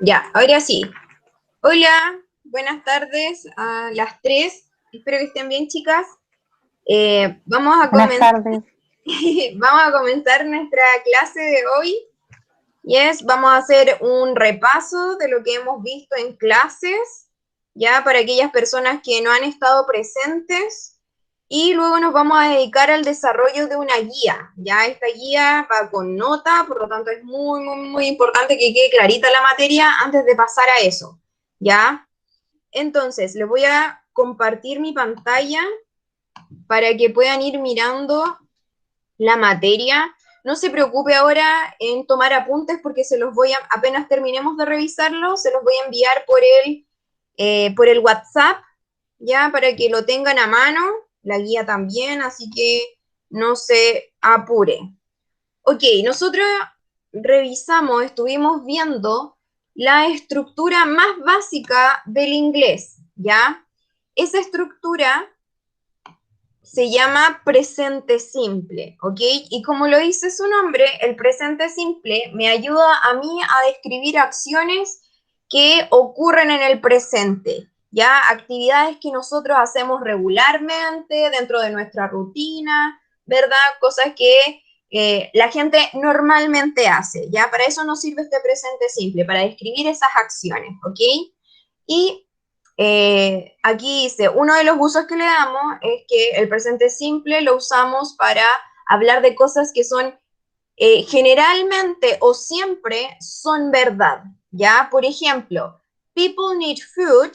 Ya, ahora sí. Hola, buenas tardes a las tres. Espero que estén bien, chicas. Vamos a Buenas comenzar, tardes. vamos a comenzar nuestra clase de hoy. Vamos a hacer un repaso de lo que hemos visto en clases, ya para aquellas personas que no han estado presentes. Y luego nos vamos a dedicar al desarrollo de una guía. Ya esta guía va con nota, por lo tanto es muy importante que quede clarita la materia antes de pasar a eso. ¿Ya? Entonces, les voy a compartir mi pantalla para que puedan ir mirando la materia. No se preocupe ahora en tomar apuntes porque se los voy a, apenas terminemos de revisarlo, se los voy a enviar por el WhatsApp, ya para que lo tengan a mano, la guía también, así que no se apure. Ok, nosotros revisamos, estuvimos viendo la estructura más básica del inglés, ¿ya? Esa estructura se llama presente simple, ¿ok? Y como lo dice su nombre, el presente simple me ayuda a mí a describir acciones que ocurren en el presente, ¿ya? Actividades que nosotros hacemos regularmente dentro de nuestra rutina, ¿verdad? Cosas que la gente normalmente hace, ¿ya? Para eso nos sirve este presente simple, para describir esas acciones, ¿ok? Y aquí dice, uno de los usos que le damos es que el presente simple lo usamos para hablar de cosas que son generalmente o siempre son verdad, ¿ya? Por ejemplo, people need food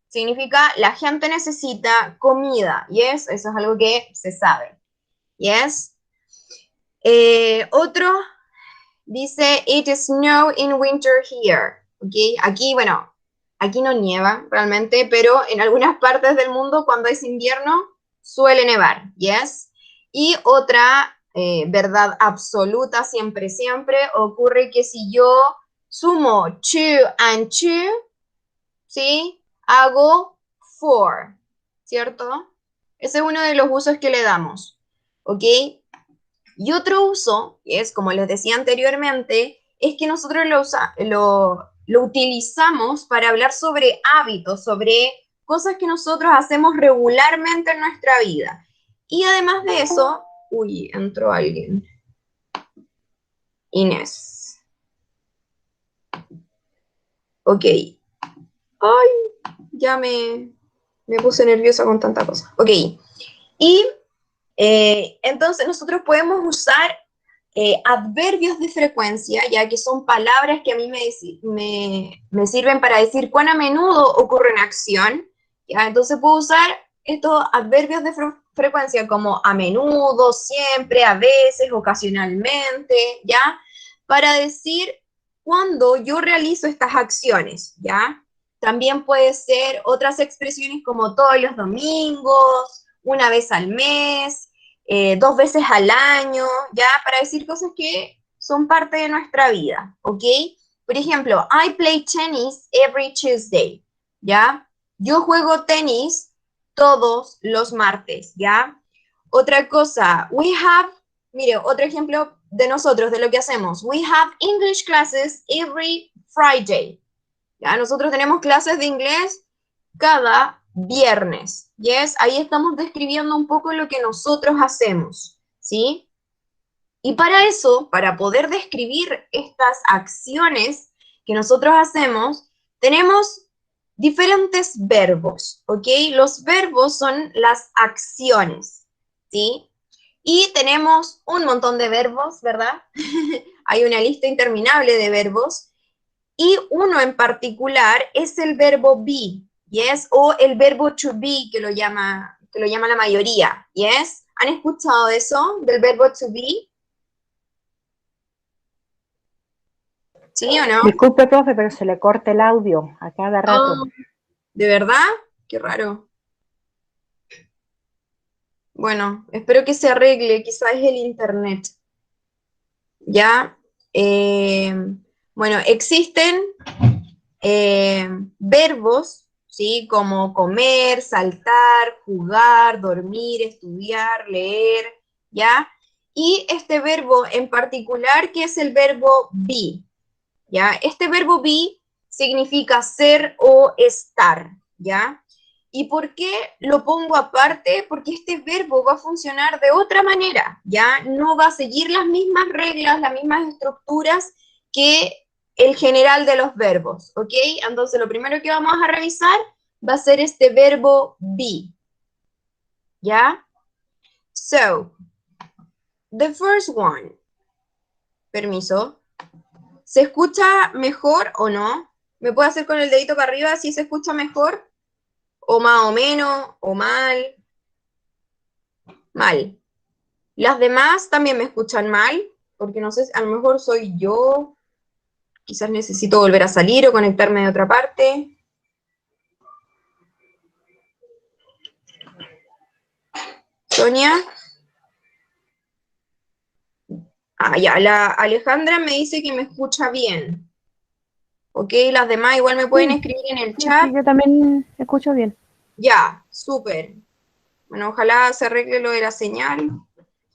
significa la gente necesita comida, ¿yes? Eso es algo que se sabe, ¿yes? Otro dice, it snow in winter here. ¿Okay? Aquí, bueno, aquí no nieva realmente, pero en algunas partes del mundo cuando es invierno suele nevar, ¿yes? Y otra verdad absoluta, siempre, ocurre que si yo sumo two and two, ¿sí? Hago four, ¿cierto? Ese es uno de los usos que le damos, ¿ok? Y otro uso, que es como les decía anteriormente, es que nosotros lo utilizamos para hablar sobre hábitos, sobre cosas que nosotros hacemos regularmente en nuestra vida. Y además de eso, uy, entró alguien. Inés. Ok. Ay, ya me puse nerviosa con tanta cosa. Ok. Y entonces nosotros podemos usar adverbios de frecuencia, ya que son palabras que a mí me sirven para decir cuán a menudo ocurre una acción. ¿Ya? Entonces puedo usar estos adverbios de frecuencia como a menudo, siempre, a veces, ocasionalmente, ¿ya? Para decir cuando yo realizo estas acciones, ¿ya? También puede ser otras expresiones como todos los domingos, una vez al mes, dos veces al año, ¿ya? Para decir cosas que son parte de nuestra vida, ¿ok? Por ejemplo, I play tennis every Tuesday, ¿ya? Yo juego tenis todos los martes, ¿ya? Otra cosa, we have, mire, otro ejemplo de nosotros, de lo que hacemos. We have English classes every Friday, ¿ya? Nosotros tenemos clases de inglés cada viernes. ¿Yes? Ahí estamos describiendo un poco lo que nosotros hacemos, ¿sí? Y para eso, para poder describir estas acciones que nosotros hacemos, tenemos diferentes verbos, ¿ok? Los verbos son las acciones, ¿sí? Y tenemos un montón de verbos, ¿verdad? Hay una lista interminable de verbos y uno en particular es el verbo be, ¿yes? O el verbo to be, que lo llama la mayoría, ¿yes? ¿Han escuchado eso del verbo to be? ¿Sí o no? Disculpe, profe, pero se le corta el audio a cada rato. Oh, ¿de verdad? Qué raro. Bueno, espero que se arregle, quizás es el internet. ¿Ya? Eh, bueno, existen verbos, ¿sí? Como comer, saltar, jugar, dormir, estudiar, leer, ¿ya? Y este verbo en particular, que es el verbo be. ¿ya? Este verbo be significa ser o estar, ¿ya? ¿Y por qué lo pongo aparte? Porque este verbo va a funcionar de otra manera, ¿ya? No va a seguir las mismas reglas, las mismas estructuras que el general de los verbos, ¿ok? Entonces lo primero que vamos a revisar va a ser este verbo be, ¿ya? So, the first one, permiso, ¿se escucha mejor o no? ¿Me puedo hacer con el dedito para arriba si se escucha mejor? ¿O más o menos? ¿O mal? Mal. Las demás también me escuchan mal, porque no sé, a lo mejor soy yo, quizás necesito volver a salir o conectarme de otra parte. Sonia. Ah, ya, la Alejandra me dice que me escucha bien. Ok, las demás igual me pueden Sí, escribir en el sí, sí, chat. yo también escucho bien. Ya, súper. Bueno, ojalá se arregle lo de la señal.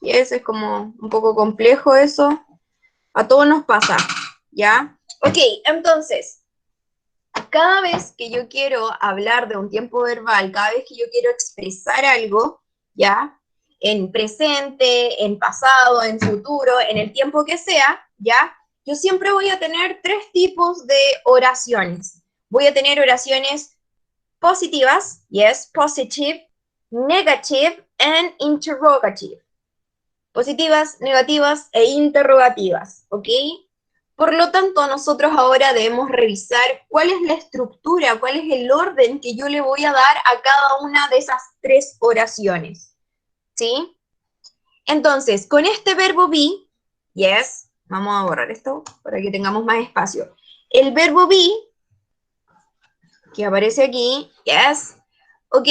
Y eso es como un poco complejo eso. A todos nos pasa, ¿ya? Ok, entonces, cada vez que yo quiero hablar de un tiempo verbal, cada vez que yo quiero expresar algo, ¿ya? En presente, en pasado, en futuro, en el tiempo que sea, ¿ya? Yo siempre voy a tener tres tipos de oraciones. Voy a tener oraciones positivas, yes, positive, negative, and interrogative. Positivas, negativas e interrogativas, ¿ok? Por lo tanto, nosotros ahora debemos revisar cuál es la estructura, cuál es el orden que yo le voy a dar a cada una de esas tres oraciones, ¿sí? Entonces, con este verbo be, yes, vamos a borrar esto para que tengamos más espacio. El verbo be, que aparece aquí, yes, ok,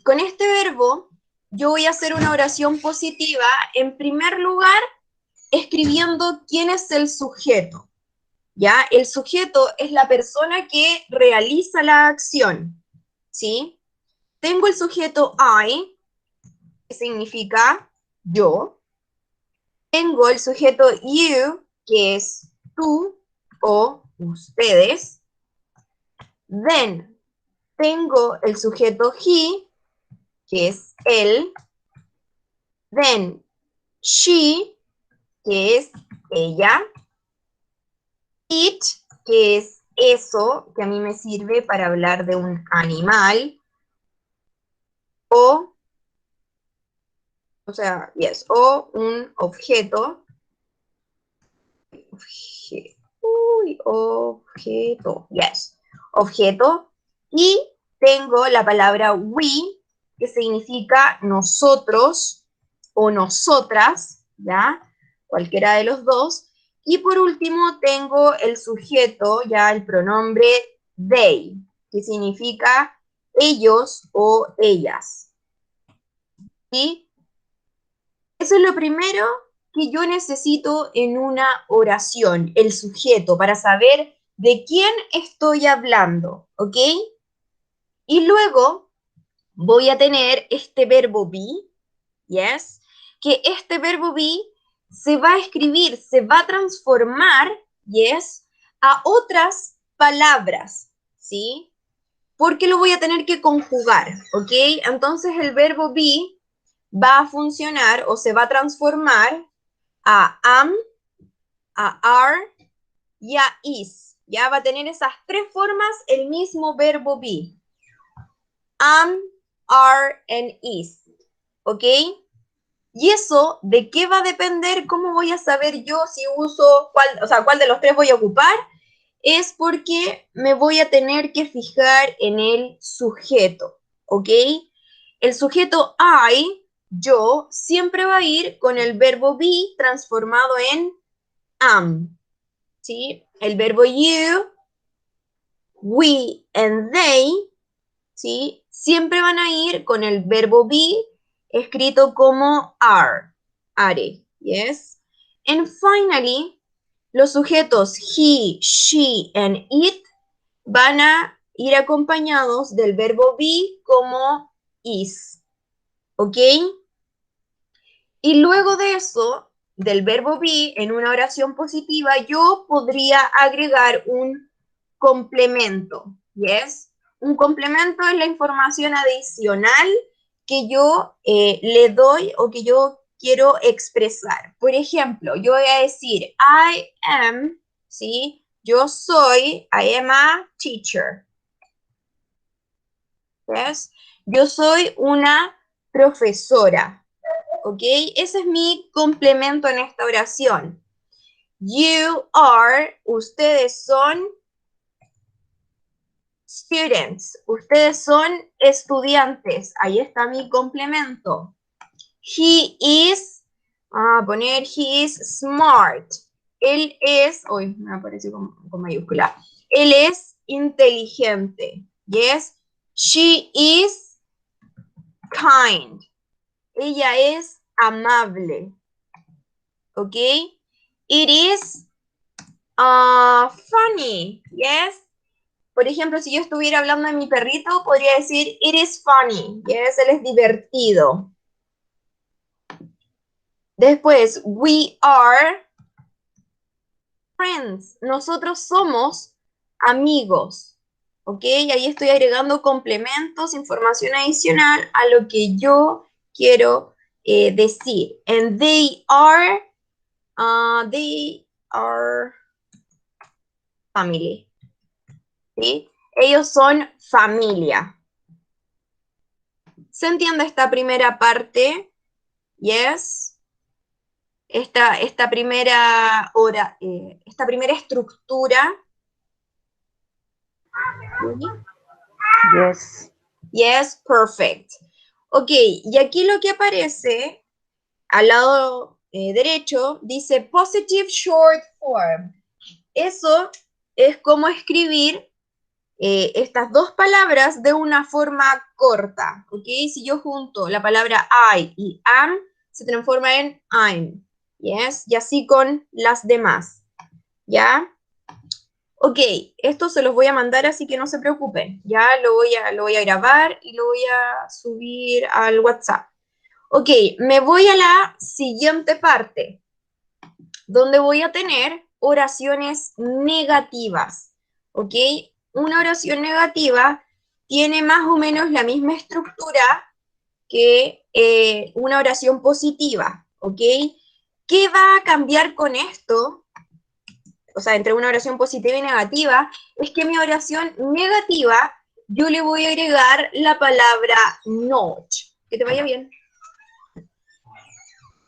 con este verbo yo voy a hacer una oración positiva, en primer lugar, escribiendo quién es el sujeto. ¿Ya? El sujeto es la persona que realiza la acción, ¿sí? Tengo el sujeto I, que significa yo. Tengo el sujeto you, que es tú o ustedes. Then, tengo el sujeto he, que es él. Then, she, que es ella. It, que es eso, que a mí me sirve para hablar de un animal. O sea, yes, o un objeto. Objeto, yes. Objeto. Y tengo la palabra we, que significa nosotros o nosotras, ¿ya? Cualquiera de los dos. Y por último tengo el sujeto, ya el pronombre they, que significa ellos o ellas. ¿Sí? Eso es lo primero que yo necesito en una oración, el sujeto, para saber de quién estoy hablando, ¿ok? Y luego voy a tener este verbo be, yes, que este verbo be se va a escribir, se va a transformar, yes, a otras palabras, ¿sí? Porque lo voy a tener que conjugar, ¿ok? Entonces el verbo be va a funcionar o se va a transformar a am, a are y a is. Ya va a tener esas tres formas el mismo verbo be. Am, are and is. ¿Ok? Y eso, ¿de qué va a depender? ¿Cómo voy a saber yo si uso cuál, o sea, cuál de los tres voy a ocupar? Es porque me voy a tener que fijar en el sujeto. ¿Ok? El sujeto I, yo, siempre va a ir con el verbo be transformado en am. ¿Sí? El verbo you, we and they, ¿sí? Siempre van a ir con el verbo be escrito como are, yes? And finally, los sujetos he, she and it van a ir acompañados del verbo be como is, ¿ok? Y luego de eso, del verbo be en una oración positiva, yo podría agregar un complemento, ¿yes? Un complemento es la información adicional que yo le doy o que yo quiero expresar. Por ejemplo, yo voy a decir, I am, ¿sí? Yo soy, I am a teacher, ¿yes? Yo soy una profesora, ¿ok? Ese es mi complemento en esta oración. You are, ustedes son students, ustedes son estudiantes. Ahí está mi complemento. He is, poner he is smart. Él es, hoy me apareció con mayúscula. Él es inteligente. Yes. She is kind. Ella es amable. ¿Ok? It is funny. Yes. Por ejemplo, si yo estuviera hablando de mi perrito, podría decir, it is funny. Yes, él es divertido. Después, we are friends. Nosotros somos amigos. ¿Ok? Y ahí estoy agregando complementos, información adicional a lo que yo quiero decir. And they are family. ¿Sí? Ellos son familia. ¿Se entiende esta primera parte? Yes. Esta primera hora, esta primera estructura. Yes. Yes, perfect. Ok, y aquí lo que aparece al lado derecho dice positive short form. Eso es como escribir estas dos palabras de una forma corta, ¿ok? Si yo junto la palabra I y am, se transforma en I'm, ¿yes? Y así con las demás, ¿ya? Ok, esto se los voy a mandar, así que no se preocupen, ya lo voy a grabar y lo voy a subir al WhatsApp. Ok, me voy a la siguiente parte, donde voy a tener oraciones negativas, ¿ok? Una oración negativa tiene más o menos la misma estructura que una oración positiva, ¿ok? ¿Qué va a cambiar con esto? O sea, entre una oración positiva y negativa, es que mi oración negativa, yo le voy a agregar la palabra not. Que te vaya bien.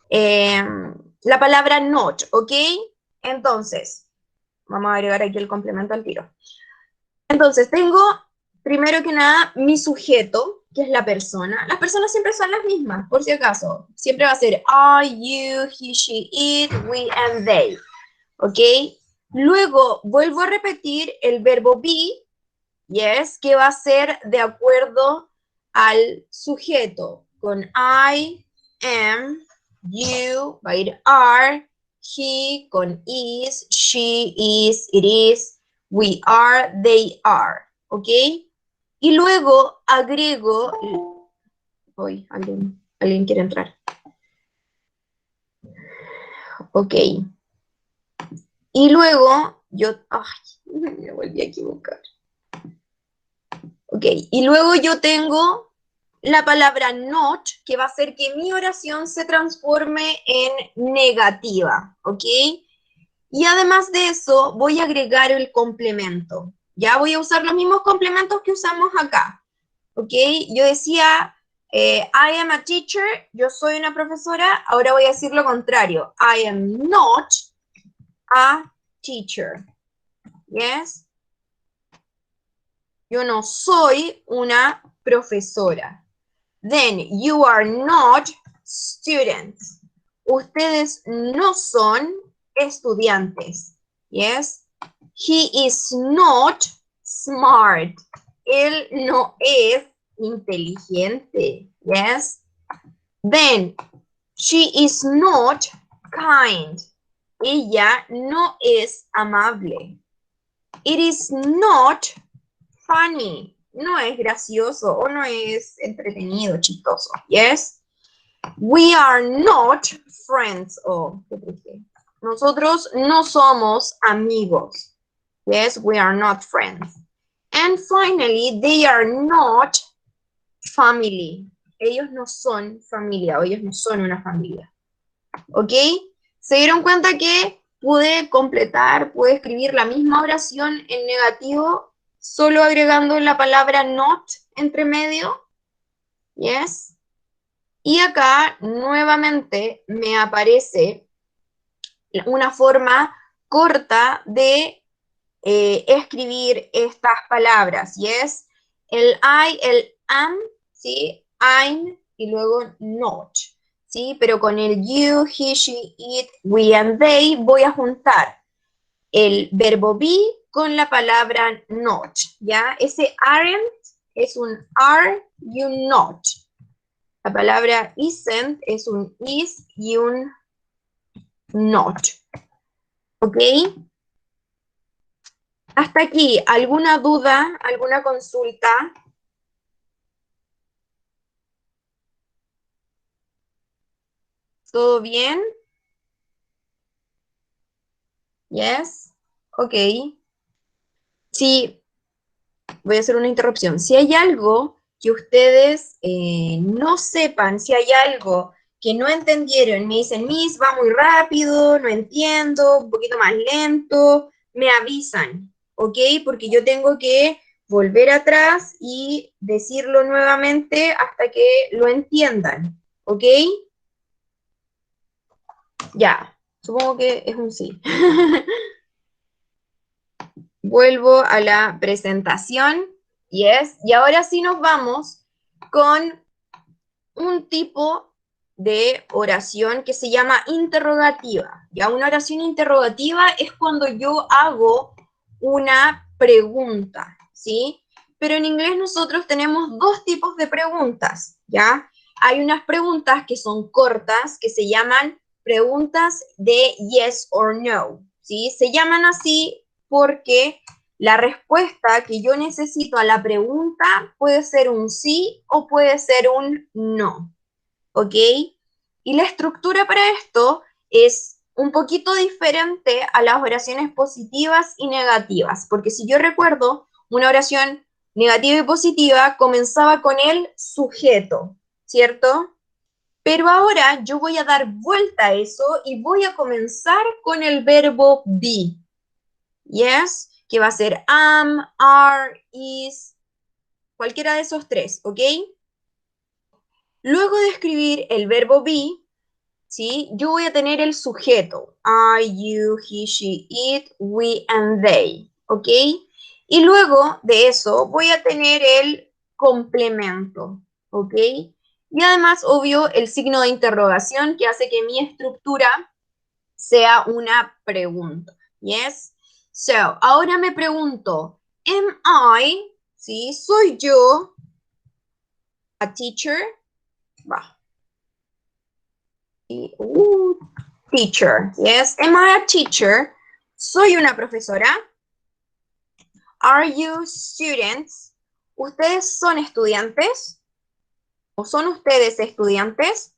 La palabra not, ¿ok? Entonces, vamos a agregar aquí el complemento al tiro. Entonces, tengo, primero que nada, mi sujeto, que es la persona. Las personas siempre son las mismas, por si acaso. Siempre va a ser I, you, he, she, it, we, and they. ¿Ok? Luego, vuelvo a repetir el verbo be, yes, que va a ser de acuerdo al sujeto. Con I, am, you, va a ir are, he, con is, she is, it is, we are, they are, ¿ok? Y luego agrego, hoy alguien quiere entrar, ok. Y luego, me volví a equivocar. Ok, y luego yo tengo la palabra not, que va a hacer que mi oración se transforme en negativa, ¿ok? Y además de eso, voy a agregar el complemento. Ya voy a usar los mismos complementos que usamos acá, ¿ok? Yo decía, I am a teacher, yo soy una profesora, ahora voy a decir lo contrario. I am not a teacher, ¿yes? Yo no soy una profesora. Then, you are not students. Ustedes no son estudiantes. Yes? He is not smart. Él no es inteligente. Yes? Then, she is not kind. Ella no es amable. It is not funny. No es gracioso o no es entretenido, chistoso. Yes? We are not friends. Oh, ¿qué dije? Nosotros no somos amigos. Yes, we are not friends. And finally, they are not family. Ellos no son familia, o ellos no son una familia. ¿Ok? ¿Se dieron cuenta que pude escribir la misma oración en negativo, solo agregando la palabra not entre medio? Yes. Y acá nuevamente me aparece una forma corta de escribir estas palabras, ¿yes? El I, el am, ¿sí? I'm y luego not, ¿sí? Pero con el you, he, she, it, we and they voy a juntar el verbo be con la palabra not, ¿ya? Ese aren't es un are y un not. La palabra isn't es un is y un not. ¿Ok? Hasta aquí, ¿alguna duda, alguna consulta? ¿Todo bien? Yes. Ok. Sí, voy a hacer una interrupción. Si hay algo que ustedes no sepan, si hay algo que no entendieron, me dicen, Miss, va muy rápido, no entiendo, un poquito más lento, me avisan, ¿ok? Porque yo tengo que volver atrás y decirlo nuevamente hasta que lo entiendan, ¿ok? Ya, supongo que es un sí. Vuelvo a la presentación. Yes. Y ahora sí nos vamos con un tipo de oración que se llama interrogativa. Ya, una oración interrogativa es cuando yo hago una pregunta, ¿sí? Pero en inglés nosotros tenemos dos tipos de preguntas, ¿ya? Hay unas preguntas que son cortas, que se llaman preguntas de yes or no, ¿sí? Se llaman así porque la respuesta que yo necesito a la pregunta puede ser un sí o puede ser un no, ¿ok? Y la estructura para esto es un poquito diferente a las oraciones positivas y negativas, porque si yo recuerdo, una oración negativa y positiva comenzaba con el sujeto, ¿cierto? Pero ahora yo voy a dar vuelta a eso y voy a comenzar con el verbo be. Yes, que va a ser am, are, is, cualquiera de esos tres, ¿ok? Luego de escribir el verbo be, ¿sí? Yo voy a tener el sujeto, I, you, he, she, it, we, and they, ¿ok? Y luego de eso voy a tener el complemento, ¿ok? Y además, obvio, el signo de interrogación que hace que mi estructura sea una pregunta, ¿yes? So, ahora me pregunto, am I, ¿sí? ¿Soy yo a teacher? Va. Teacher, yes. Am I a teacher? ¿Soy una profesora? Are you students? ¿Ustedes son estudiantes? ¿O son ustedes estudiantes?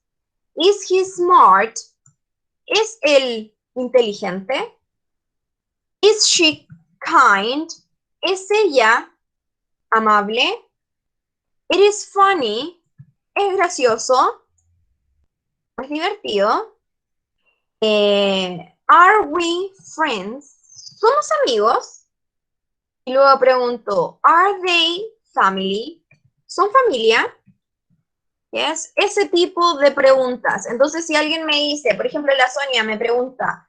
Is he smart? ¿Es él inteligente? Is she kind? ¿Es ella amable? It is funny. ¿Es gracioso? ¿Es divertido? Are we friends? ¿Somos amigos? Y luego pregunto, ¿are they family? ¿Son familia? Yes. Ese tipo de preguntas. Entonces, si alguien me dice, por ejemplo, la Sonia me pregunta,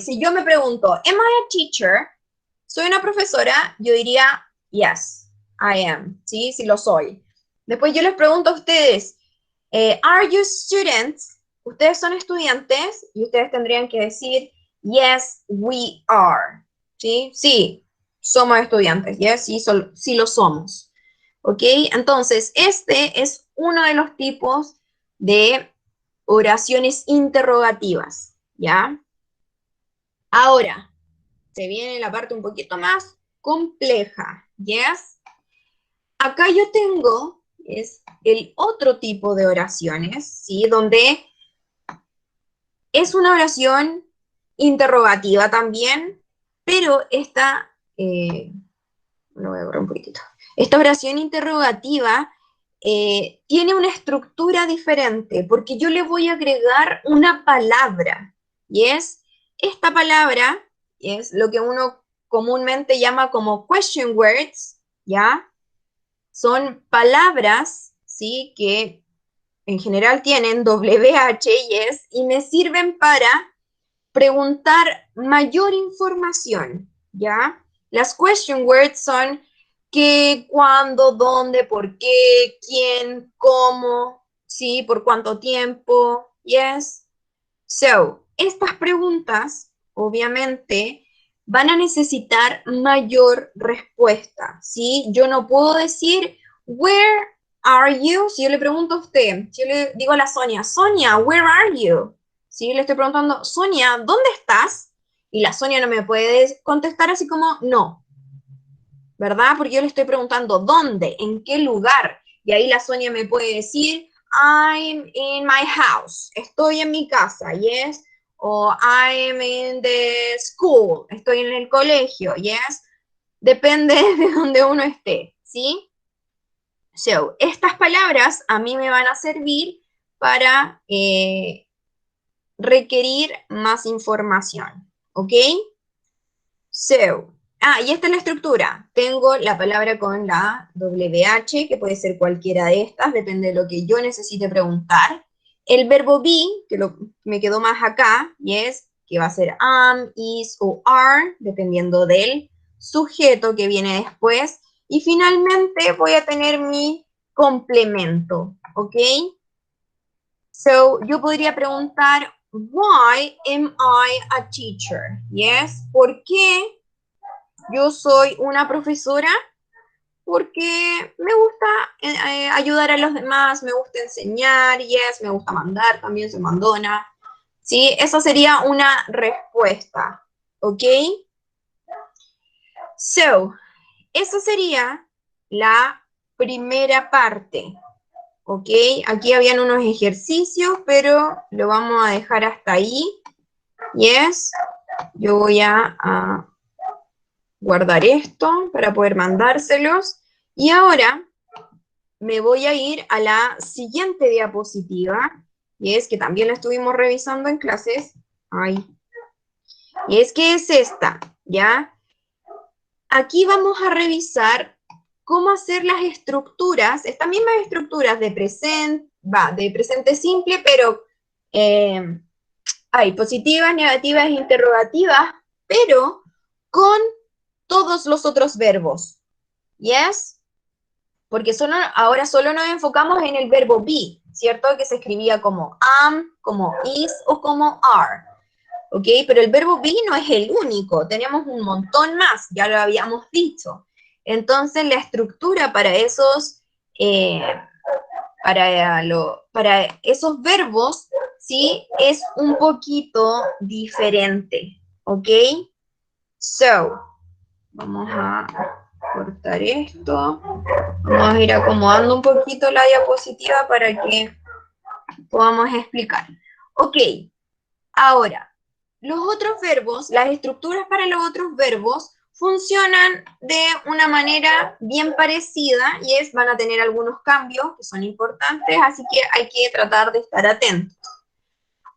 si yo me pregunto, ¿am I a teacher? ¿Soy una profesora? Yo diría, yes, I am. Sí, sí lo soy. Después yo les pregunto a ustedes, ¿are you students? ¿Ustedes son estudiantes? Y ustedes tendrían que decir, yes, we are. ¿Sí? Sí, somos estudiantes. Yes, sí, sí lo somos. ¿Ok? Entonces, este es uno de los tipos de oraciones interrogativas. ¿Ya? Ahora, se viene la parte un poquito más compleja. ¿Yes? Acá yo tengo es el otro tipo de oraciones, ¿sí? Donde es una oración interrogativa también, pero lo voy a borrar un poquitito. Esta oración interrogativa tiene una estructura diferente, porque yo le voy a agregar una palabra, y es esta palabra, es lo que uno comúnmente llama como question words, ¿ya? Son palabras, ¿sí? Que en general tienen WH y es, y me sirven para preguntar mayor información, ¿ya? Las question words son qué, cuándo, dónde, por qué, quién, cómo, ¿sí? Por cuánto tiempo, yes. So, estas preguntas, obviamente, van a necesitar mayor respuesta, ¿sí? Yo no puedo decir, where are you? Si yo le pregunto a usted, si yo le digo a la Sonia, Sonia, where are you? Si le estoy preguntando, Sonia, ¿dónde estás? Y la Sonia no me puede contestar así como, no, ¿verdad? Porque yo le estoy preguntando, ¿dónde? ¿En qué lugar? Y ahí la Sonia me puede decir, I'm in my house, estoy en mi casa, yes, o I'm in the school, estoy en el colegio, yes, depende de donde uno esté, ¿sí? So, estas palabras a mí me van a servir para requerir más información, ¿ok? So, y esta es la estructura. Tengo la palabra con la WH, que puede ser cualquiera de estas, depende de lo que yo necesite preguntar. El verbo be, me quedó más acá, y es que va a ser am, is o are, dependiendo del sujeto que viene después. Y finalmente voy a tener mi complemento, ¿ok? So, yo podría preguntar, why am I a teacher? Yes, ¿por qué yo soy una profesora? Porque me gusta ayudar a los demás, me gusta enseñar, yes, me gusta mandar, también soy mandona. ¿Sí? Esa sería una respuesta, ¿ok? So, esa sería la primera parte, ¿ok? Aquí habían unos ejercicios, pero lo vamos a dejar hasta ahí. Yes, yo voy a guardar esto para poder mandárselos. Y ahora me voy a ir a la siguiente diapositiva, y es que también la estuvimos revisando en clases. Ay. Y es que es esta, ¿ya? Aquí vamos a revisar cómo hacer las estructuras, estas mismas estructuras de presente simple, pero hay positivas, negativas, interrogativas, pero con todos los otros verbos. ¿Yes? Porque ahora solo nos enfocamos en el verbo be, ¿cierto? Que se escribía como am, como is o como are. ¿Ok? Pero el verbo be no es el único, tenemos un montón más, ya lo habíamos dicho. Entonces la estructura para esos verbos, ¿sí? Es un poquito diferente, ¿ok? So, vamos a cortar esto. Vamos a ir acomodando un poquito la diapositiva para que podamos explicar. Ok, ahora, los otros verbos, las estructuras para los otros verbos funcionan de una manera bien parecida y van a tener algunos cambios que son importantes, así que hay que tratar de estar atentos.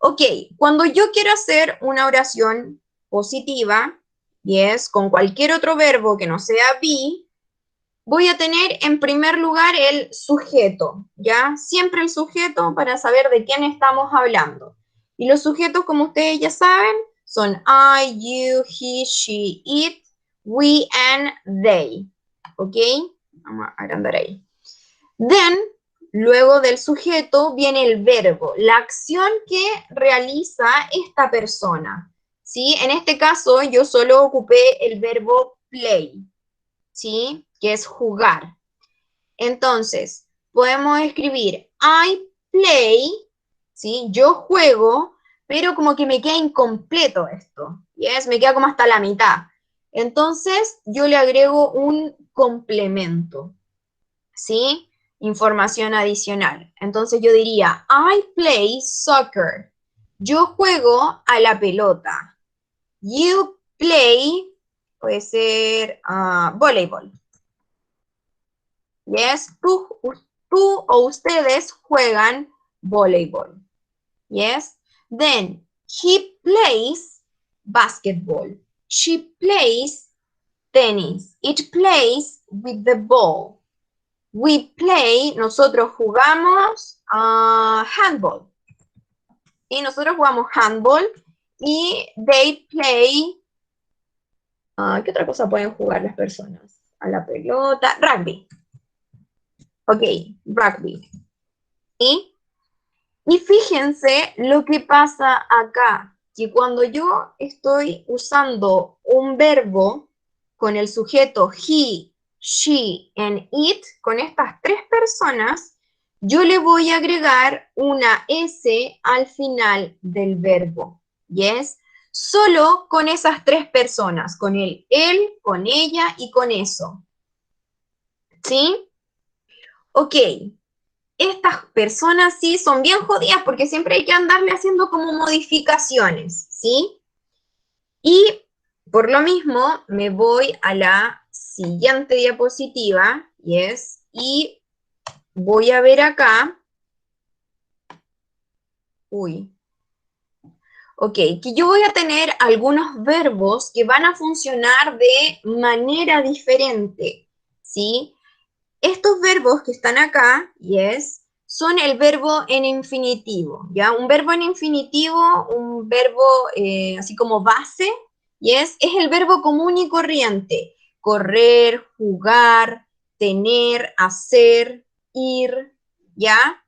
Ok, cuando yo quiero hacer una oración positiva, y es con cualquier otro verbo que no sea be, voy a tener en primer lugar el sujeto, ¿ya? Siempre el sujeto para saber de quién estamos hablando. Y los sujetos, como ustedes ya saben, son I, you, he, she, it, we, and they. ¿Ok? Vamos a agrandar ahí. Then, luego del sujeto viene el verbo, la acción que realiza esta persona. ¿Sí? En este caso, yo solo ocupé el verbo play, ¿sí? Que es jugar. Entonces, podemos escribir I play, ¿sí? Yo juego, pero como que me queda incompleto esto, ¿yes? Me queda como hasta la mitad. Entonces, yo le agrego un complemento, ¿sí? información adicional. Entonces yo diría, I play soccer. Yo juego a la pelota. You play, puede ser voleibol. Yes, tú o ustedes juegan voleibol. Yes. Then, he plays basketball. She plays tennis. It plays with the ball. We play, nosotros jugamos handball. Y nosotros jugamos handball y they play, ¿qué otra cosa pueden jugar las personas? A la pelota, rugby. Ok, rugby. Y fíjense lo que pasa acá, que cuando yo estoy usando un verbo con el sujeto he, she, and it, con estas tres personas, yo le voy a agregar una S al final del verbo. ¿Yes? Solo con esas tres personas, con el él, con ella y con eso. ¿Sí? Ok. Estas personas sí son bien jodidas porque siempre hay que andarle haciendo como modificaciones, ¿sí? Y por lo mismo me voy a la siguiente diapositiva, yes, y voy a ver acá, ok, que yo voy a tener algunos verbos que van a funcionar de manera diferente, ¿sí? Estos verbos que están acá, yes, son el verbo en infinitivo, ¿ya? Un verbo en infinitivo, un verbo así como base, yes, es el verbo común y corriente. Correr, jugar, tener, hacer, ir, ¿ya?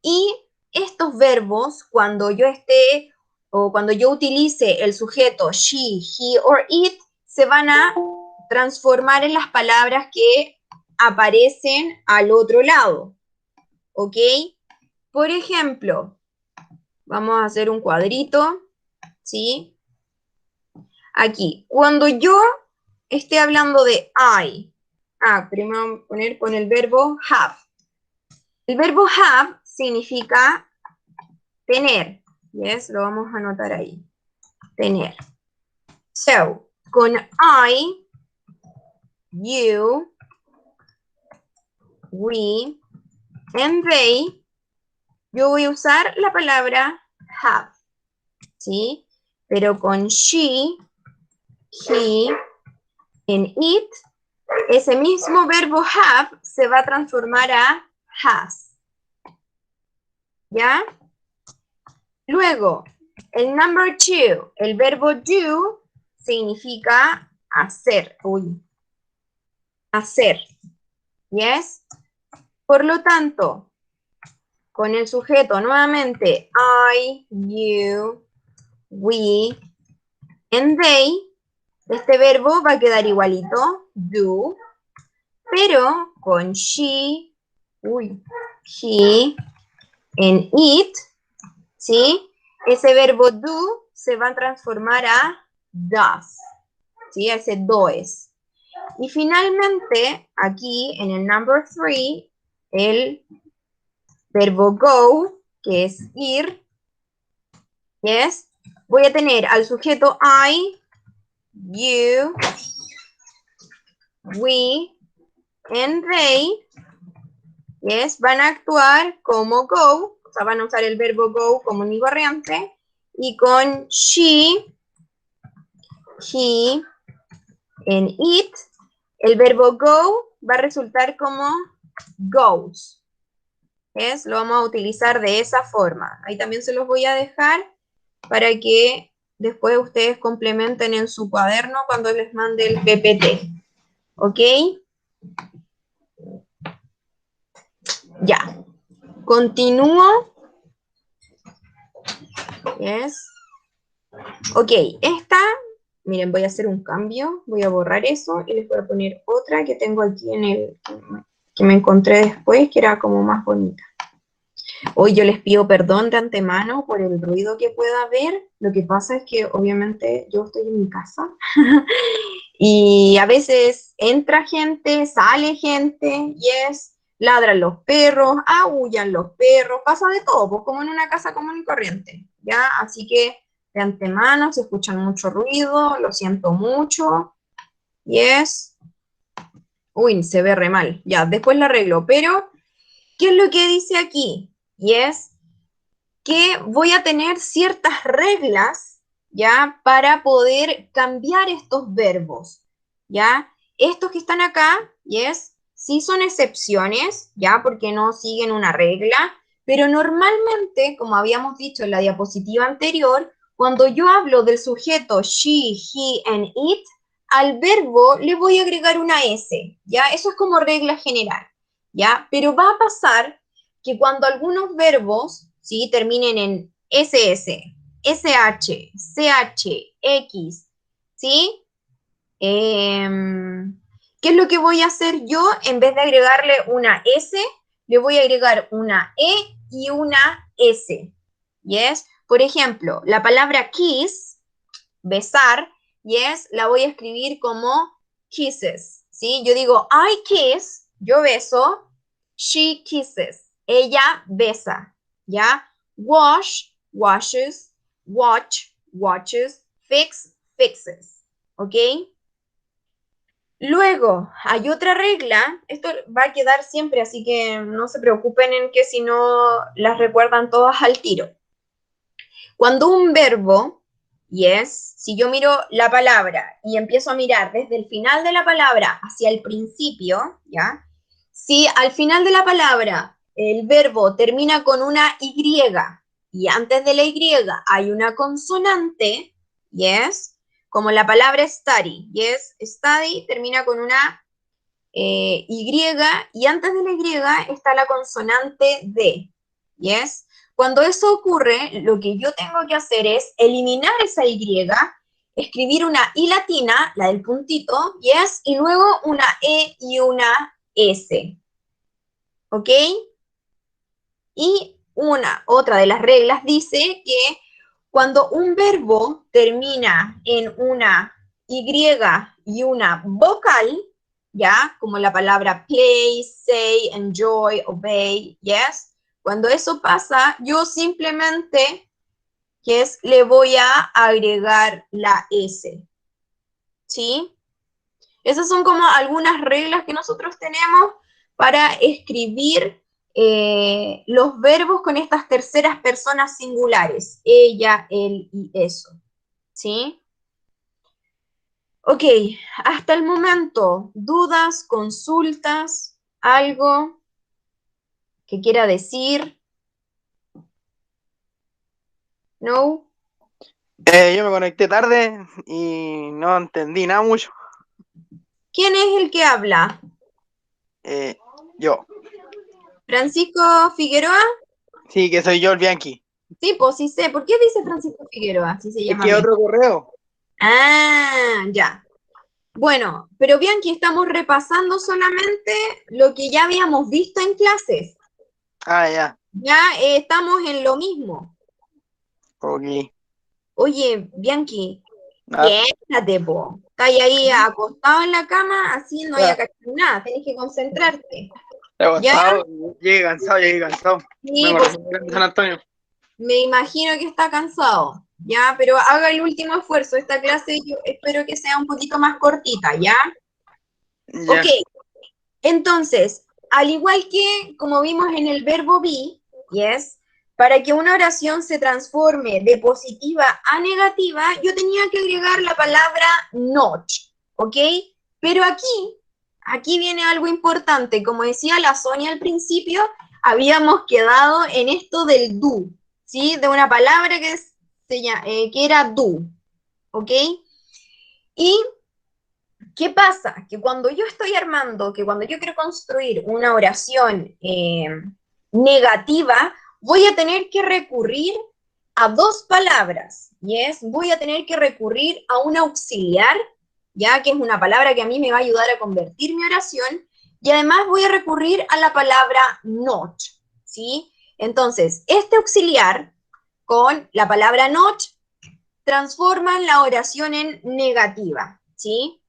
Y estos verbos, cuando yo esté, o cuando yo utilice el sujeto she, he or it, se van a transformar en las palabras que aparecen al otro lado, ¿ok? Por ejemplo, vamos a hacer un cuadrito, ¿sí? Aquí, cuando yo esté hablando de I, primero vamos a poner con el verbo have. El verbo have significa tener, ¿yes? Lo vamos a anotar ahí, tener. So, con I, you, we, and they, yo voy a usar la palabra have, ¿sí? Pero con she, he, and it, ese mismo verbo have se va a transformar a has. ¿Ya? Luego, el number two, el verbo do, significa hacer. Hacer. ¿Yes? Por lo tanto, con el sujeto nuevamente, I, you, we, and they, este verbo va a quedar igualito, do, pero con she, he, and it, ¿sí? Ese verbo do se va a transformar a does, ¿sí? Ese does. Y finalmente, aquí en el number 3, el verbo go, que es ir, yes, voy a tener al sujeto I, you, we, and they, yes, van a actuar como go, o sea, van a usar el verbo go común y corriente, y con she, he, and it, el verbo go va a resultar como goes. ¿Yes? Lo vamos a utilizar de esa forma. Ahí también se los voy a dejar para que después ustedes complementen en su cuaderno cuando les mande el PPT. ¿Ok? Ya. Continúo. Yes. Ok, esta, miren, voy a hacer un cambio. Voy a borrar eso y les voy a poner otra que tengo aquí en el que me encontré después, que era como más bonita. Hoy yo les pido perdón de antemano por el ruido que pueda haber. Lo que pasa es que obviamente yo estoy en mi casa y a veces entra gente, sale gente, yes, ladran los perros, aullan los perros, pasa de todo, pues como en una casa común y corriente, ¿ya? Así que de antemano se escuchan mucho ruido, lo siento mucho, y es... Uy, se ve re mal, ya, después lo arreglo, pero ¿qué es lo que dice aquí? Y es que voy a tener ciertas reglas, ¿ya? Para poder cambiar estos verbos, ¿ya? Estos que están acá, yes, sí son excepciones, ¿ya? Porque no siguen una regla, pero normalmente, como habíamos dicho en la diapositiva anterior, cuando yo hablo del sujeto she, he and it, al verbo le voy a agregar una S, ¿ya? Eso es como regla general, ¿ya? Pero va a pasar que cuando algunos verbos, ¿sí?, terminen en SS, SH, CH, X, ¿sí? ¿Qué es lo que voy a hacer yo? En vez de agregarle una S, le voy a agregar una E y una S. ¿Yes? Por ejemplo, la palabra kiss, besar, yes, la voy a escribir como kisses, ¿sí? Yo digo, I kiss, yo beso, she kisses, ella besa, ¿ya? Wash, washes, watch, watches, fix, fixes, ¿ok? Luego, hay otra regla, esto va a quedar siempre, así que no se preocupen en que si no las recuerdan todas al tiro. Cuando un verbo, yes, si yo miro la palabra y empiezo a mirar desde el final de la palabra hacia el principio, ¿ya? Si al final de la palabra el verbo termina con una Y y antes de la Y hay una consonante, yes, como la palabra study, yes, study termina con una Y y antes de la Y está la consonante D, yes. Cuando eso ocurre, lo que yo tengo que hacer es eliminar esa Y, escribir una I latina, la del puntito, yes, y luego una E y una S, ¿ok? Y otra de las reglas dice que cuando un verbo termina en una Y y una vocal, ¿ya? Como la palabra play, say, enjoy, obey, yes. Cuando eso pasa, yo simplemente, yes, le voy a agregar la S, ¿sí? Esas son como algunas reglas que nosotros tenemos para escribir los verbos con estas terceras personas singulares, ella, él y eso, ¿sí? Ok, hasta el momento, dudas, consultas, algo que quiera decir, ¿no? Yo me conecté tarde y no entendí nada mucho. ¿Quién es el que habla? Yo. ¿Francisco Figueroa? Sí, que soy yo el Bianchi. Sí, pues sí sé. ¿Por qué dice Francisco Figueroa? Si se Es llama que bien. otro correo. Ah, ya. Bueno, pero Bianchi, estamos repasando solamente lo que ya habíamos visto en clases. Ah, ya. Ya estamos en lo mismo. Ok. Oye, Bianchi, Ah, piénsate, po. Estás ahí acostado en la cama, así no hay ya. acá nada, tenés que concentrarte. He ¿Ya? aguantado, llegué cansado, llegué cansado. Sí, Vengo pues recién de San Antonio. me imagino que está cansado. ¿Ya? Pero haga el último esfuerzo. Esta clase yo espero que sea un poquito más cortita, ¿ya? Ok, Ya. entonces, al igual que como vimos en el verbo be, yes, para que una oración se transforme de positiva a negativa, yo tenía que agregar la palabra not, ¿ok? Pero aquí viene algo importante. Como decía la Sonia al principio, habíamos quedado en esto del do, ¿sí? De una palabra que era do, ¿ok? Y ¿qué pasa? Que cuando yo estoy armando, que cuando yo quiero construir una oración negativa, voy a tener que recurrir a dos palabras, y es, voy a tener que recurrir a un auxiliar, ya que es una palabra que a mí me va a ayudar a convertir mi oración, y además voy a recurrir a la palabra not, ¿sí? Entonces, este auxiliar con la palabra not transforman la oración en negativa, ¿sí?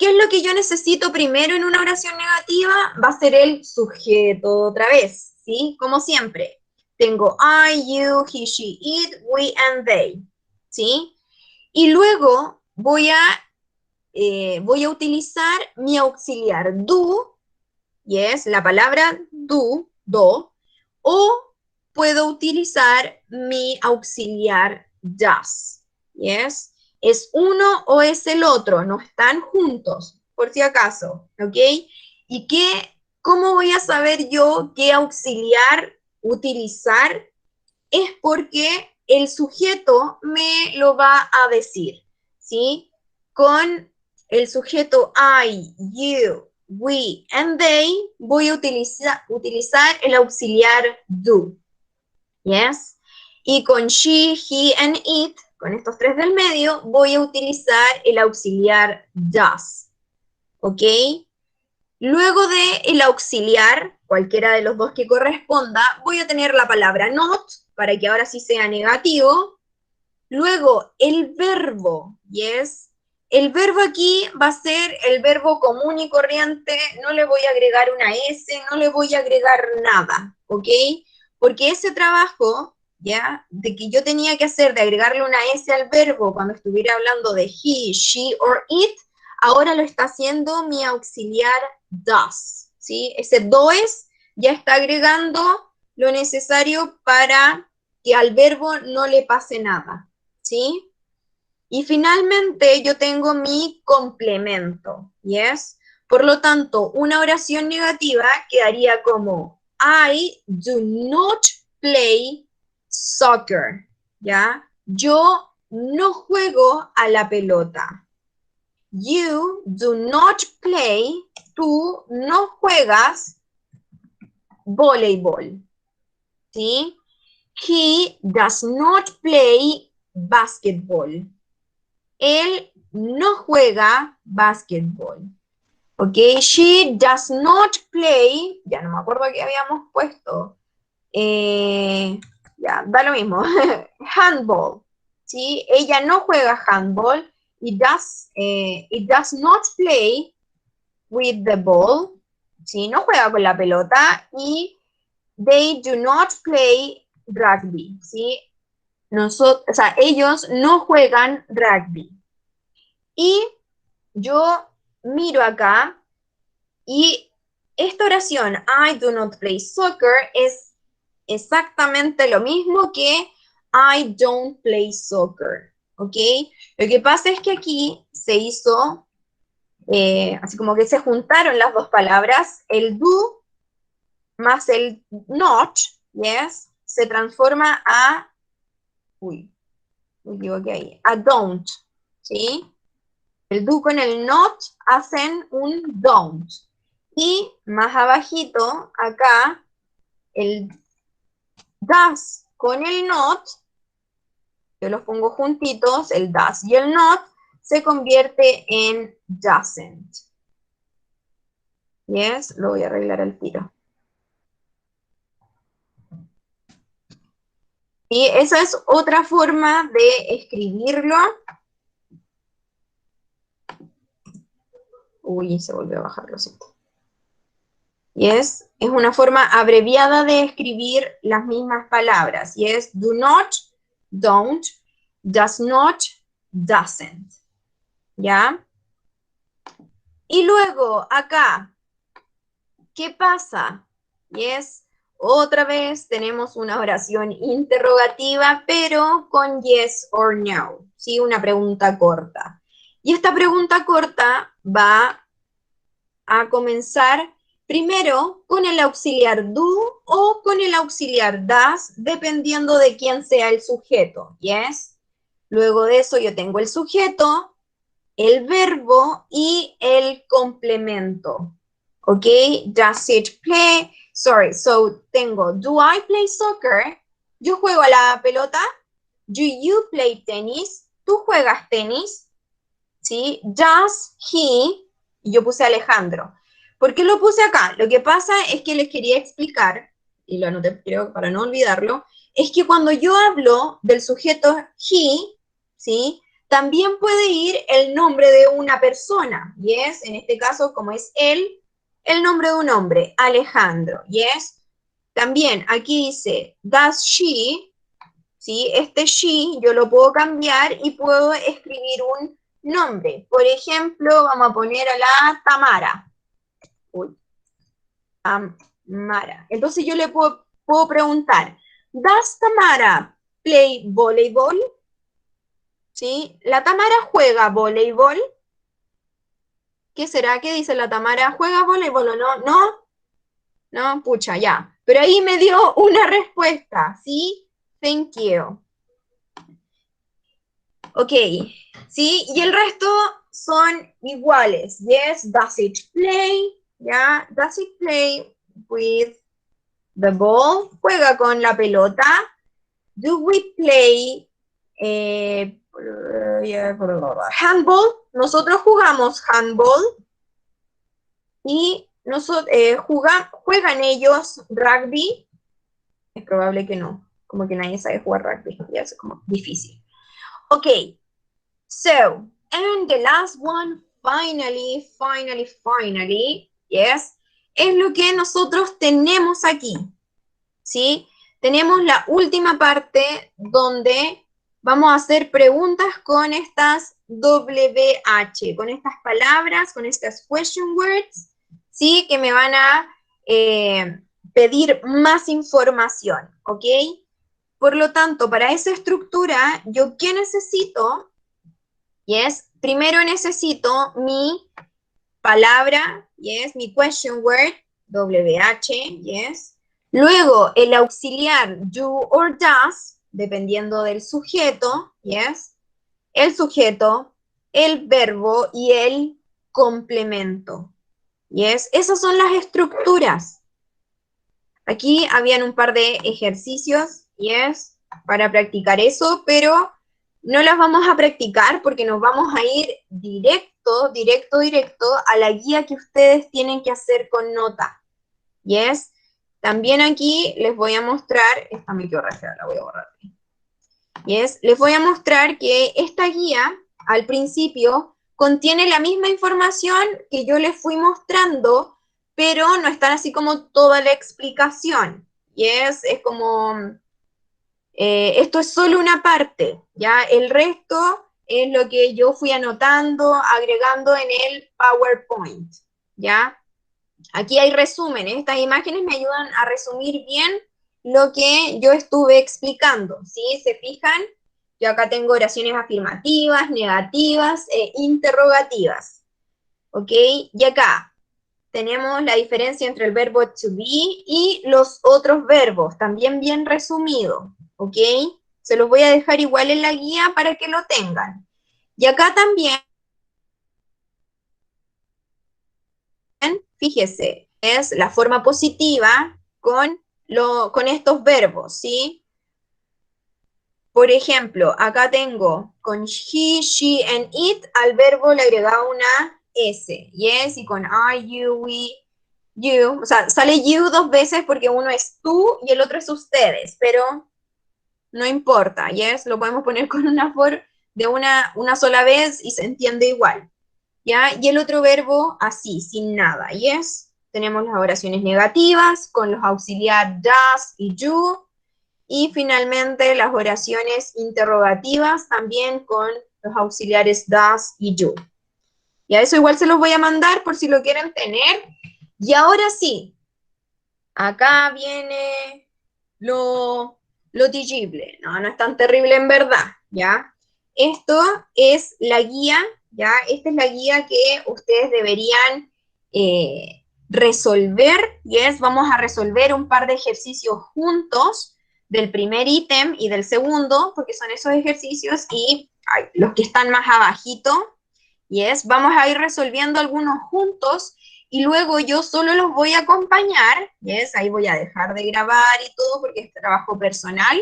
¿qué es lo que yo necesito primero en una oración negativa? Va a ser el sujeto otra vez, ¿sí? Como siempre. Tengo I, you, he, she, it, we, and they, ¿sí? Y luego voy a utilizar mi auxiliar do, yes, la palabra do, o puedo utilizar mi auxiliar does, yes. ¿Es uno o es el otro? No están juntos, por si acaso, ¿ok? ¿Y cómo voy a saber yo qué auxiliar utilizar? Es porque el sujeto me lo va a decir, ¿sí? Con el sujeto I, you, we, and they, voy a utilizar el auxiliar do, ¿yes? Y con she, he, and it, con estos tres del medio, voy a utilizar el auxiliar does, ¿ok? Luego de el auxiliar, cualquiera de los dos que corresponda, voy a tener la palabra not, para que ahora sí sea negativo. Luego, el verbo, yes. El verbo aquí va a ser el verbo común y corriente, no le voy a agregar una S, no le voy a agregar nada, ¿ok? Porque ese trabajo, ¿ya? De que yo tenía que hacer de agregarle una S al verbo cuando estuviera hablando de he, she or it, ahora lo está haciendo mi auxiliar does, ¿sí? Ese does ya está agregando lo necesario para que al verbo no le pase nada, ¿sí? Y finalmente yo tengo mi complemento, ¿yes? Por lo tanto, una oración negativa quedaría como I do not play soccer, ¿ya? Yo no juego a la pelota. You do not play, tú no juegas voleibol, ¿sí? He does not play basketball. Él no juega basketball. ¿Ok? She does not play, ya no me acuerdo qué habíamos puesto. Ya, da lo mismo. Handball. ¿Sí? Ella no juega handball. It does not play with the ball. ¿Sí? No juega con la pelota. Y they do not play rugby. ¿Sí? Ellos no juegan rugby. Y yo miro acá y esta oración, I do not play soccer, es exactamente lo mismo que I don't play soccer, ¿ok? Lo que pasa es que aquí se hizo, así como que se juntaron las dos palabras, el do más el not, yes, se transforma a, uy, me equivoqué ahí, a don't, ¿sí? El do con el not hacen un don't. Y más abajito, acá, el does con el not, yo los pongo juntitos, el does y el not, se convierte en doesn't. Yes, lo voy a arreglar al tiro. Y esa es otra forma de escribirlo. Uy, se volvió a bajar, lo siento. Yes, es una forma abreviada de escribir las mismas palabras. Yes, do not, don't, does not, doesn't. ¿Ya? Y luego, acá, ¿qué pasa? Yes, otra vez tenemos una oración interrogativa, pero con yes or no. ¿Sí? Una pregunta corta. Y esta pregunta corta va a comenzar primero con el auxiliar do o con el auxiliar does, dependiendo de quién sea el sujeto, ¿yes? Luego de eso yo tengo el sujeto, el verbo y el complemento, ¿ok? Does it play? Sorry, so tengo, do I play soccer? Yo juego a la pelota. Do you play tennis? ¿Tú juegas tenis? ¿Sí? Does he? Y yo puse Alejandro. ¿Por qué lo puse acá? Lo que pasa es que les quería explicar, y lo anoté creo para no olvidarlo, es que cuando yo hablo del sujeto he, ¿sí? también puede ir el nombre de una persona, ¿yes? En este caso, como es él, el nombre de un hombre, Alejandro, ¿yes? También aquí dice, does she, ¿sí? Este she yo lo puedo cambiar y puedo escribir un nombre. Por ejemplo, vamos a poner a la Tamara. Uy, Tamara. Entonces yo le puedo preguntar, ¿does Tamara play voleibol? ¿Sí? ¿La Tamara juega voleibol? ¿Qué será? ¿Qué dice la Tamara? ¿Juega voleibol o no? ¿No? No, pucha, ya. Pero ahí me dio una respuesta, ¿sí? Thank you. Ok, ¿sí? Y el resto son iguales. Yes, does it play? ¿Ya? Does it play with the ball? ¿Juega con la pelota? Do we play handball? Nosotros jugamos handball. Y juegan ellos rugby. Es probable que no. Como que nadie sabe jugar rugby. Ya es como difícil. Ok, so, and the last one, finally, yes, es lo que nosotros tenemos aquí, ¿sí? Tenemos la última parte donde vamos a hacer preguntas con estas WH, con estas palabras, con estas question words, ¿sí? Que me van a pedir más información, ¿ok? Por lo tanto, para esa estructura, ¿yo qué necesito? Yes, primero necesito mi palabra, yes, mi question word, WH, yes. Luego, el auxiliar do or does, dependiendo del sujeto, yes. El sujeto, el verbo y el complemento, yes. Esas son las estructuras. Aquí habían un par de ejercicios, yes, para practicar eso, pero no las vamos a practicar porque nos vamos a ir directo a la guía que ustedes tienen que hacer con nota, yes. También aquí les voy a mostrar, esta me quedó re fea, la voy a borrar, yes. Les voy a mostrar que esta guía, al principio, contiene la misma información que yo les fui mostrando, pero no está así como toda la explicación. Yes, es como, esto es solo una parte, ¿ya? El resto es lo que yo fui anotando, agregando en el PowerPoint, ¿ya? Aquí hay resúmenes, estas imágenes me ayudan a resumir bien lo que yo estuve explicando, ¿sí? ¿Se fijan? Yo acá tengo oraciones afirmativas, negativas e interrogativas, ¿ok? Y acá tenemos la diferencia entre el verbo to be y los otros verbos, también bien resumido, ¿ok? Se los voy a dejar igual en la guía para que lo tengan. Y acá también, fíjese, es la forma positiva con estos verbos, ¿sí? Por ejemplo, acá tengo con he, she, and it, al verbo le agregaba una S, yes, y con are, you, we, you, o sea, sale you dos veces porque uno es tú y el otro es ustedes, pero no importa, yes, lo podemos poner con una de una sola vez y se entiende igual, ¿ya? Y el otro verbo así, sin nada, yes. Tenemos las oraciones negativas con los auxiliar does y you, y finalmente las oraciones interrogativas también con los auxiliares does y you. Y a eso igual se los voy a mandar por si lo quieren tener. Y ahora sí, acá viene lo digible. No, no es tan terrible en verdad, ¿ya? Esto es la guía, ¿ya? Esta es la guía que ustedes deberían resolver, ¿yes? Vamos a resolver un par de ejercicios juntos del primer ítem y del segundo, porque son esos ejercicios, y los que están más abajito, ¿yes? Vamos a ir resolviendo algunos juntos, y luego yo solo los voy a acompañar, ¿yes? Ahí voy a dejar de grabar y todo porque es trabajo personal,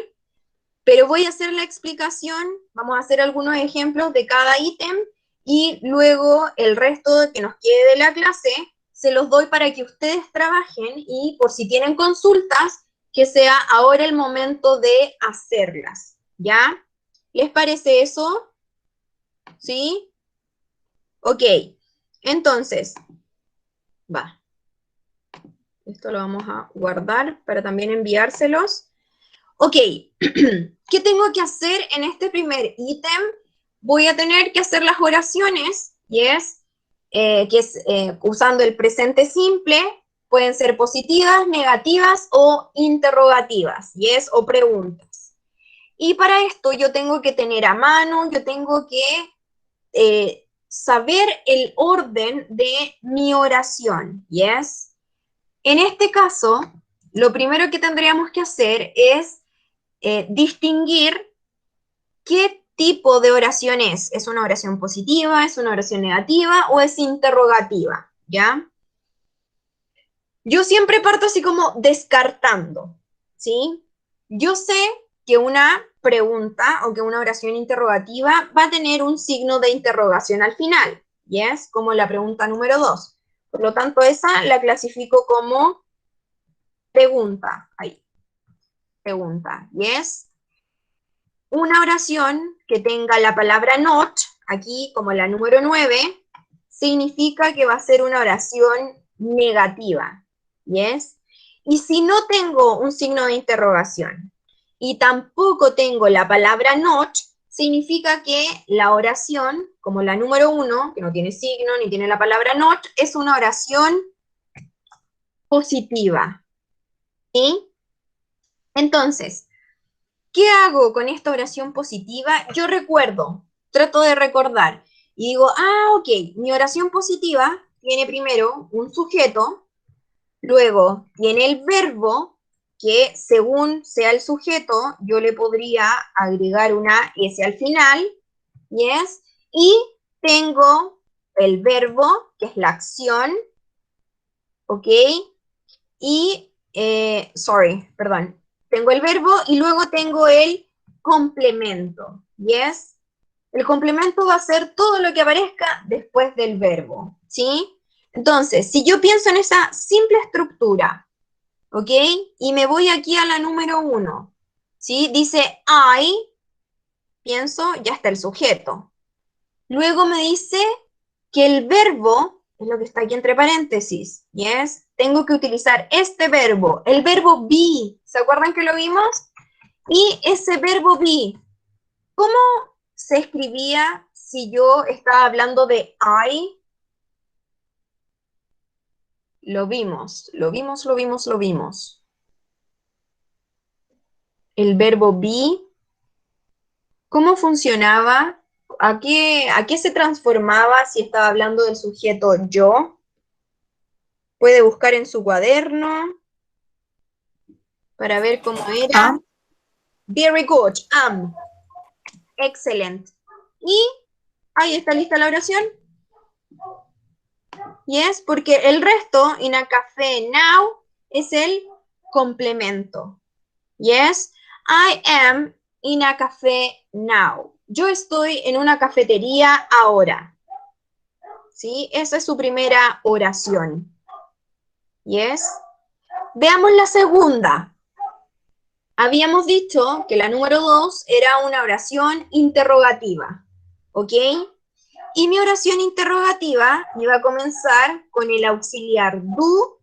pero voy a hacer la explicación, vamos a hacer algunos ejemplos de cada ítem, y luego el resto que nos quede de la clase se los doy para que ustedes trabajen, y por si tienen consultas, que sea ahora el momento de hacerlas, ¿ya? ¿Les parece eso? ¿Sí? Ok, entonces, va. Esto lo vamos a guardar para también enviárselos. Ok, ¿qué tengo que hacer en este primer ítem? Voy a tener que hacer las oraciones, yes, que es usando el presente simple, pueden ser positivas, negativas o interrogativas, yes, o preguntas. Y para esto yo tengo que tener a mano, yo tengo que saber el orden de mi oración, yes. En este caso, lo primero que tendríamos que hacer es distinguir qué tipo de oración es. ¿Es una oración positiva, es una oración negativa o es interrogativa? ¿Ya? Yo siempre parto así como descartando, ¿sí? Yo sé que una pregunta o que una oración interrogativa va a tener un signo de interrogación al final, ¿yes? Como la pregunta número 2. Por lo tanto, esa la clasifico como pregunta. Ahí, pregunta, ¿yes? Una oración que tenga la palabra not, aquí como la número 9, significa que va a ser una oración negativa, ¿yes? Y si no tengo un signo de interrogación y tampoco tengo la palabra not, significa que la oración, como la número 1, que no tiene signo ni tiene la palabra not, es una oración positiva, ¿sí? Entonces, ¿qué hago con esta oración positiva? Yo recuerdo, trato de recordar y digo, ok, mi oración positiva tiene primero un sujeto, luego tiene el verbo, que según sea el sujeto, yo le podría agregar una S al final, ¿yes? Y tengo el verbo, que es la acción, ¿ok? Y, perdón, tengo el verbo y luego tengo el complemento, ¿yes? El complemento va a ser todo lo que aparezca después del verbo, ¿sí? Entonces, si yo pienso en esa simple estructura, ¿ok? Y me voy aquí a la número 1, ¿sí? Dice I, pienso, ya está el sujeto. Luego me dice que el verbo, es lo que está aquí entre paréntesis, ¿yes? Tengo que utilizar este verbo, el verbo be, ¿se acuerdan que lo vimos? Y ese verbo be, ¿cómo se escribía si yo estaba hablando de I? Lo vimos, lo vimos, lo vimos, lo vimos. El verbo be, ¿cómo funcionaba? A qué se transformaba si estaba hablando del sujeto yo? Puede buscar en su cuaderno para ver cómo era. Very good, excellent. Y ahí está lista la oración. Yes, porque el resto, in a café now, es el complemento. Yes, I am in a café now. Yo estoy en una cafetería ahora. ¿Sí? Esa es su primera oración. Yes. Veamos la segunda. Habíamos dicho que la número 2 era una oración interrogativa. ¿Ok? Y mi oración interrogativa iba a comenzar con el auxiliar do,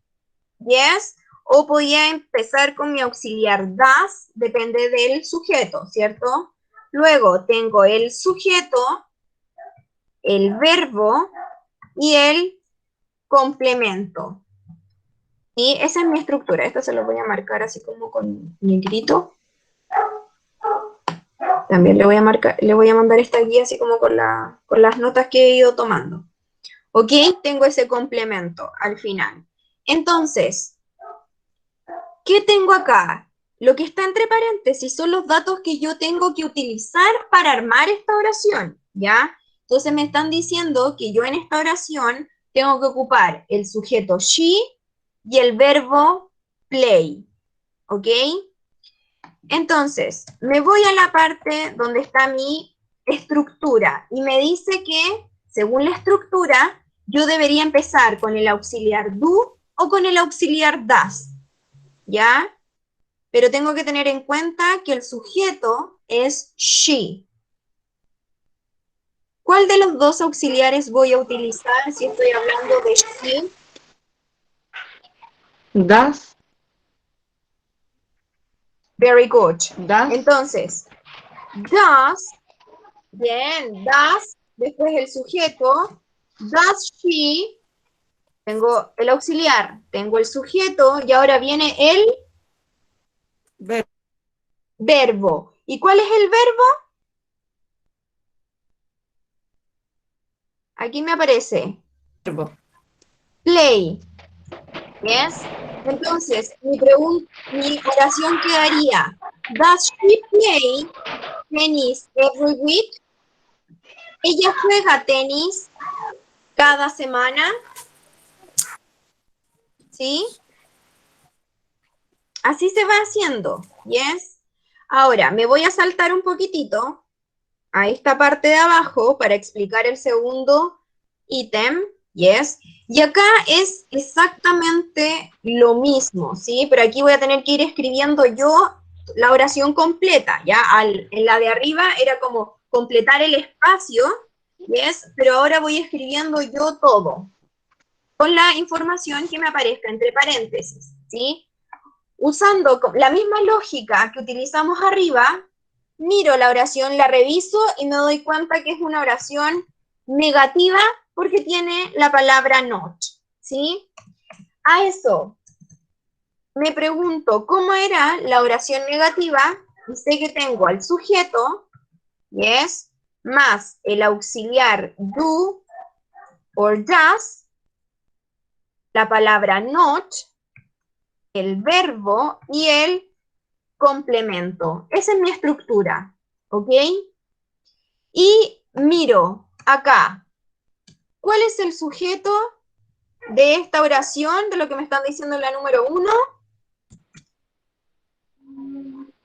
yes, o podía empezar con mi auxiliar das, depende del sujeto, ¿cierto? Luego tengo el sujeto, el verbo y el complemento. Y esa es mi estructura. Esto se lo voy a marcar así como con negrito. También le voy a marcar, le voy a mandar esta guía así como con las notas que he ido tomando. ¿Ok? Tengo ese complemento al final. Entonces, ¿qué tengo acá? Lo que está entre paréntesis son los datos que yo tengo que utilizar para armar esta oración, ¿ya? Entonces me están diciendo que yo en esta oración tengo que ocupar el sujeto she y el verbo play, ¿ok? Entonces, me voy a la parte donde está mi estructura y me dice que, según la estructura, yo debería empezar con el auxiliar do o con el auxiliar das, ¿ya? Pero tengo que tener en cuenta que el sujeto es she. ¿Cuál de los dos auxiliares voy a utilizar si estoy hablando de she? Das. Very good. Das. Entonces, does, bien, does, después el sujeto, does she, tengo el auxiliar, tengo el sujeto, y ahora viene el verbo. ¿Y cuál es el verbo? Aquí me aparece. Verbo. Play. Yes. Entonces, mi oración quedaría, does she play tennis every week? ¿Ella juega tenis cada semana? ¿Sí? Así se va haciendo. Yes. Ahora, me voy a saltar un poquitito a esta parte de abajo para explicar el segundo ítem. Yes. Y acá es exactamente lo mismo, ¿sí? Pero aquí voy a tener que ir escribiendo yo la oración completa, ¿ya? En la de arriba era como completar el espacio, ¿yes? Pero ahora voy escribiendo yo todo, con la información que me aparezca entre paréntesis, ¿sí? Usando la misma lógica que utilizamos arriba, miro la oración, la reviso y me doy cuenta que es una oración negativa porque tiene la palabra not, ¿sí? A eso me pregunto cómo era la oración negativa y sé que tengo al sujeto, yes, más el auxiliar do or does, la palabra not, el verbo y el complemento. Esa es mi estructura, ¿ok? Y miro acá, ¿cuál es el sujeto de esta oración, de lo que me están diciendo en la número 1?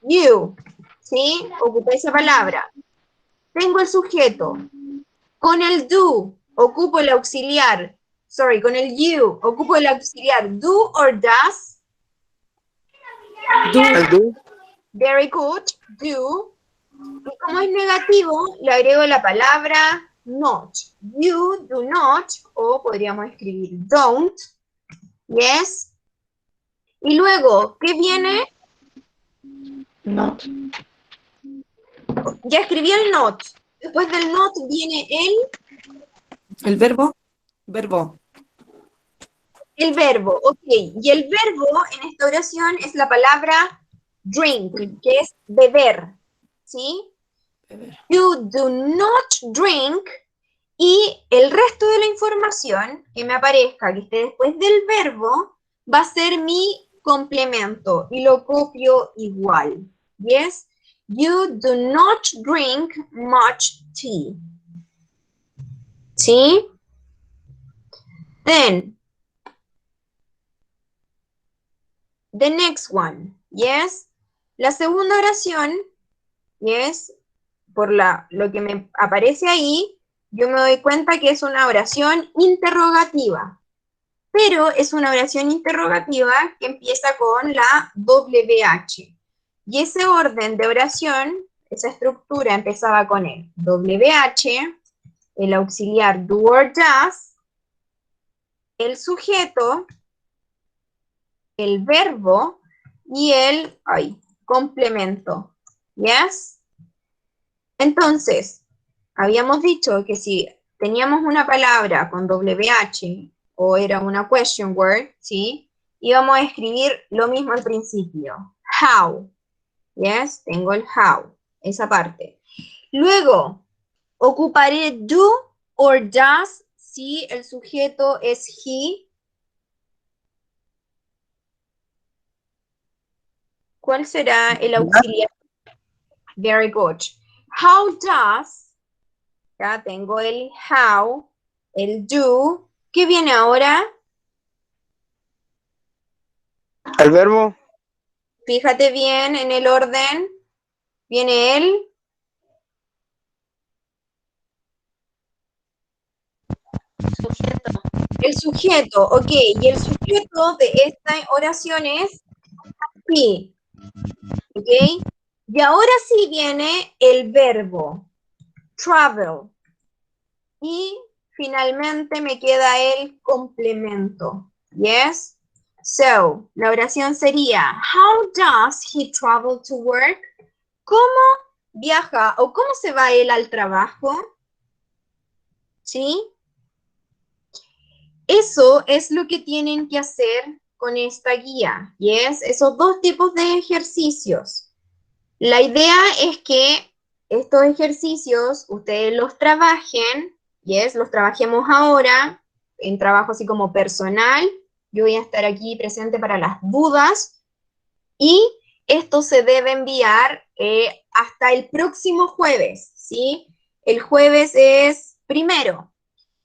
You, ¿sí? Ocupé esa palabra. Tengo el sujeto. Con el do, ocupo el auxiliar. Sorry, con el you, ocupo el auxiliar do or does. El do. Very good, do. Y como es negativo, le agrego la palabra not. You do not, o podríamos escribir don't. Yes. Y luego, ¿qué viene? Not. Ya escribí el not. Después del not viene El verbo. Verbo. el verbo. Ok. Y el verbo en esta oración es la palabra drink, que es beber. ¿Sí? Beber. You do not drink. Y el resto de la información que me aparezca, que esté después del verbo, va a ser mi complemento. Y lo copio igual. Yes? You do not drink much tea. ¿Sí? Then, the next one. Yes? La segunda oración, yes, por lo que me aparece ahí, yo me doy cuenta que es una oración interrogativa. Pero es una oración interrogativa que empieza con la WH. Y ese orden de oración, esa estructura empezaba con el WH, el auxiliar do or does, el sujeto, el verbo y el complemento. ¿Yes? Entonces, habíamos dicho que si teníamos una palabra con WH o era una question word, ¿sí? Íbamos a escribir lo mismo al principio. How. Yes, tengo el how, esa parte. Luego, ocuparé do or does si el sujeto es he. ¿Cuál será el auxiliar? Very good. How does, ya tengo el how, el do. ¿Qué viene ahora? El verbo. Fíjate bien en el orden. Viene el Sujeto. el sujeto, ok. Y el sujeto de esta oración es he, ok. Y ahora sí viene el verbo, travel. Y finalmente me queda el complemento. Yes? So, la oración sería, how does he travel to work? ¿Cómo viaja o cómo se va él al trabajo? ¿Sí? Eso es lo que tienen que hacer con esta guía. Yes? Esos dos tipos de ejercicios. La idea es que estos ejercicios ustedes los trabajen, yes, los trabajemos ahora, en trabajo así como personal. Yo voy a estar aquí presente para las dudas. Y esto se debe enviar hasta el próximo jueves, ¿sí? El jueves es 1.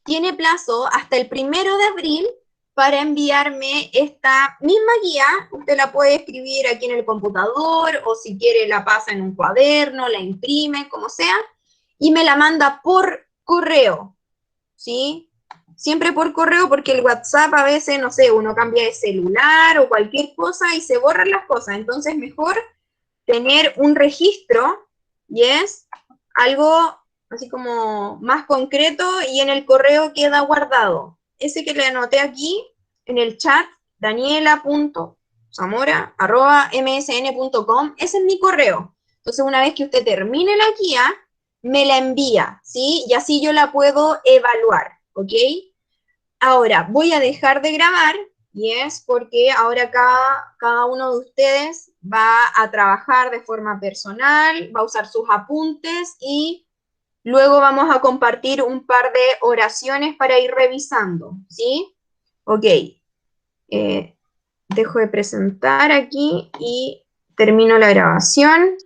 Tiene plazo hasta el 1 de abril para enviarme esta misma guía. Usted la puede escribir aquí en el computador o si quiere la pasa en un cuaderno, la imprime, como sea, y me la manda por correo, ¿sí? Siempre por correo porque el WhatsApp a veces, no sé, uno cambia de celular o cualquier cosa y se borran las cosas. Entonces mejor tener un registro y es algo así como más concreto y en el correo queda guardado. Ese que le anoté aquí en el chat, daniela.zamora@msn.com, ese es mi correo. Entonces una vez que usted termine la guía, me la envía, ¿sí? Y así yo la puedo evaluar, ¿ok? Ahora, voy a dejar de grabar, y es porque ahora cada uno de ustedes va a trabajar de forma personal, va a usar sus apuntes y luego vamos a compartir un par de oraciones para ir revisando, ¿sí? Ok, dejo de presentar aquí y termino la grabación.